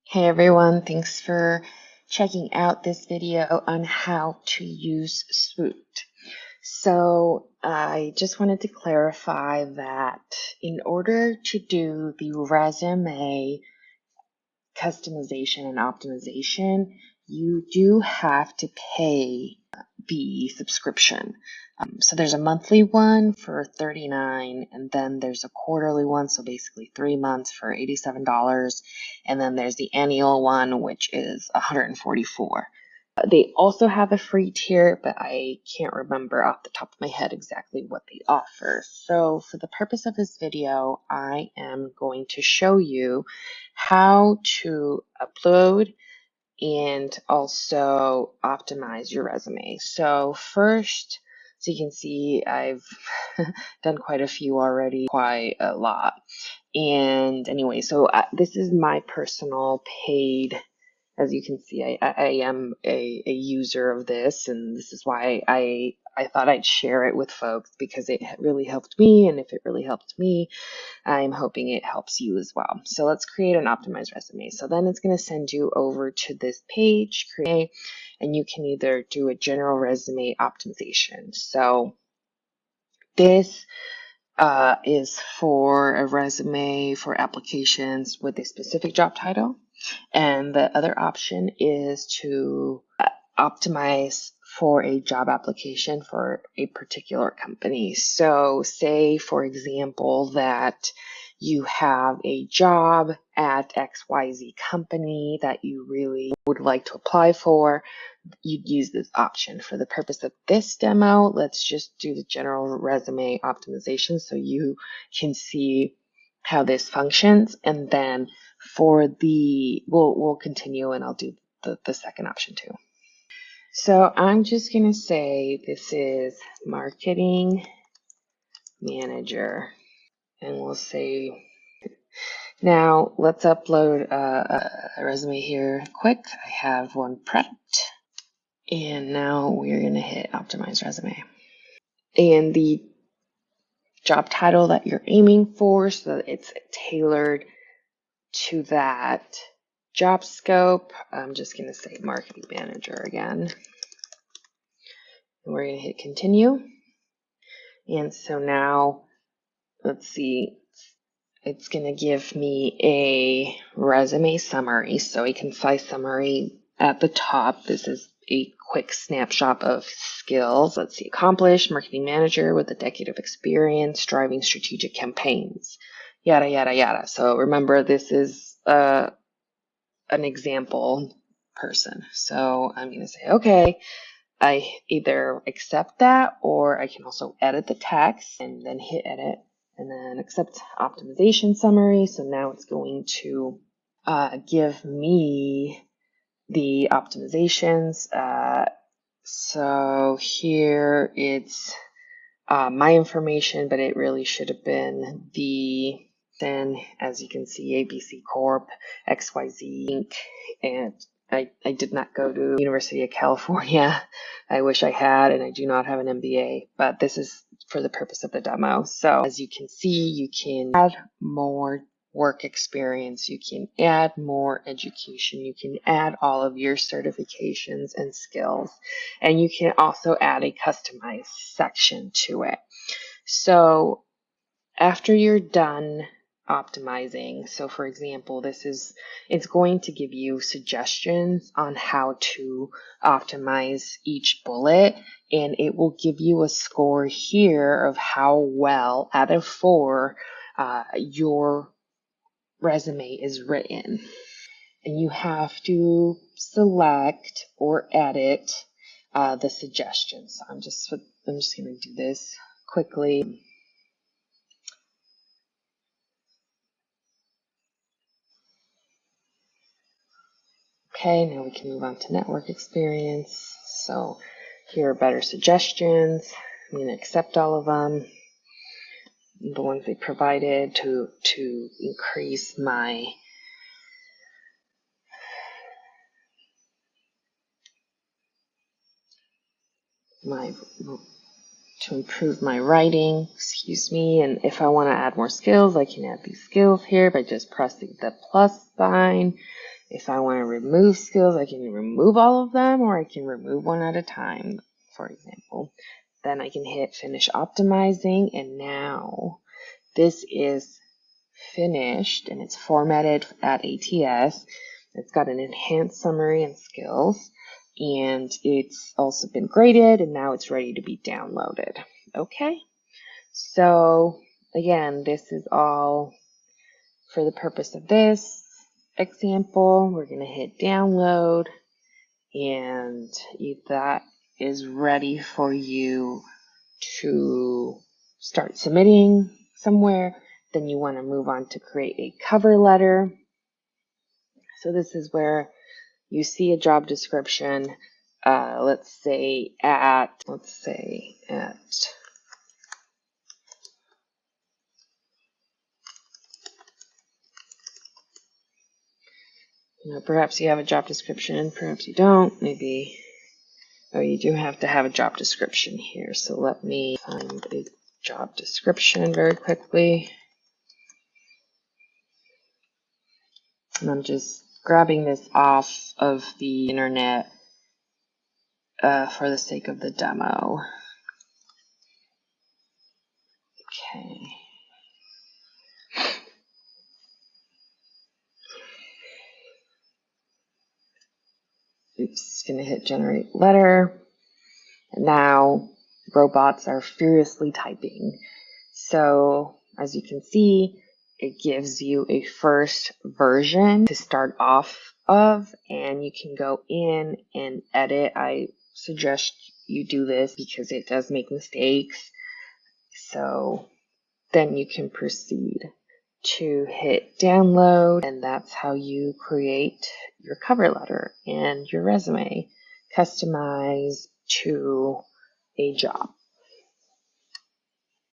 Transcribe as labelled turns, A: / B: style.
A: Hey everyone, thanks for checking out this video on how to use Swooped. So I just wanted to clarify that in order to do the resume customization and optimization, you do have to pay the subscription. So there's a monthly one for $39, and then there's a quarterly one, so basically 3 months for $87, and then there's the annual one, which is $144. They also have a free tier, but I can't remember off the top of my head exactly what they offer. So for the purpose of this video, I am going to show you how to upload and also optimize your resume. So first, so you can see I've done quite a few already, quite a lot. And anyway, so this is my personal paid. As you can see, I am a user of this, and this is why I thought I'd share it with folks, because it really helped me, and if it really helped me, I'm hoping it helps you as well. So let's create an optimized resume. So then it's going to send you over to this page, create, and you can either do a general resume optimization. So this is for a resume for applications with a specific job title. And the other option is to optimize for a job application for a particular company. So say, for example, that you have a job at XYZ company that you really would like to apply for. You'd use this option. For the purpose of this demo, let's just do the general resume optimization so you can see how this functions, and then for the we'll continue, and I'll do the second option too. So I'm just gonna say this is marketing manager, and we'll say, now let's upload a resume here quick. I have one prepped, and now we're gonna hit optimize resume, and the job title that you're aiming for, so that it's tailored to that job scope. I'm just going to say marketing manager again. And we're going to hit continue. And so now, let's see, it's going to give me a resume summary. So a concise summary at the top. This is a quick snapshot of skills. Let's see, accomplished marketing manager with a decade of experience driving strategic campaigns. Yada, yada, yada. So remember, this is an example person. So I'm going to say, okay, I either accept that, or I can also edit the text and then hit edit and then accept optimization summary. So now it's going to give me the optimizations. So here it's my information, but it really should have been then, as you can see, ABC Corp, XYZ Inc., and I did not go to University of California. I wish I had, and I do not have an MBA, but this is for the purpose of the demo. So as you can see, you can add more work experience, you can add more education, you can add all of your certifications and skills, and you can also add a customized section to it. So after you're done optimizing, so for example, it's going to give you suggestions on how to optimize each bullet, and it will give you a score here of how well out of 4 your resume is written. And you have to select or edit the suggestions. So I'm just going to do this quickly. Okay, now we can move on to network experience. So here are better suggestions. I'm going to accept all of them, the ones they provided, to increase to improve my writing, excuse me. And if I want to add more skills, I can add these skills here by just pressing the plus sign. If I want to remove skills, I can remove all of them, or I can remove one at a time, for example. Then I can hit finish optimizing, and now this is finished and it's formatted at ATS. It's got an enhanced summary and skills, and it's also been graded, and now it's ready to be downloaded. Okay, so again, this is all for the purpose of this example. We're going to hit download, and that is ready for you to start submitting somewhere. Then you want to move on to create a cover letter. So this is where you see a job description, let's say at perhaps you have a job description, perhaps you don't, maybe, oh, you do have to have a job description here. So let me find a job description very quickly. And I'm just grabbing this off of the internet for the sake of the demo. Okay. Oops, gonna hit generate letter. And now robots are furiously typing. So as you can see, it gives you a first version to start off of, and you can go in and edit. I suggest you do this because it does make mistakes. So then you can proceed to hit download, and that's how you create your cover letter and your resume, customize to a job.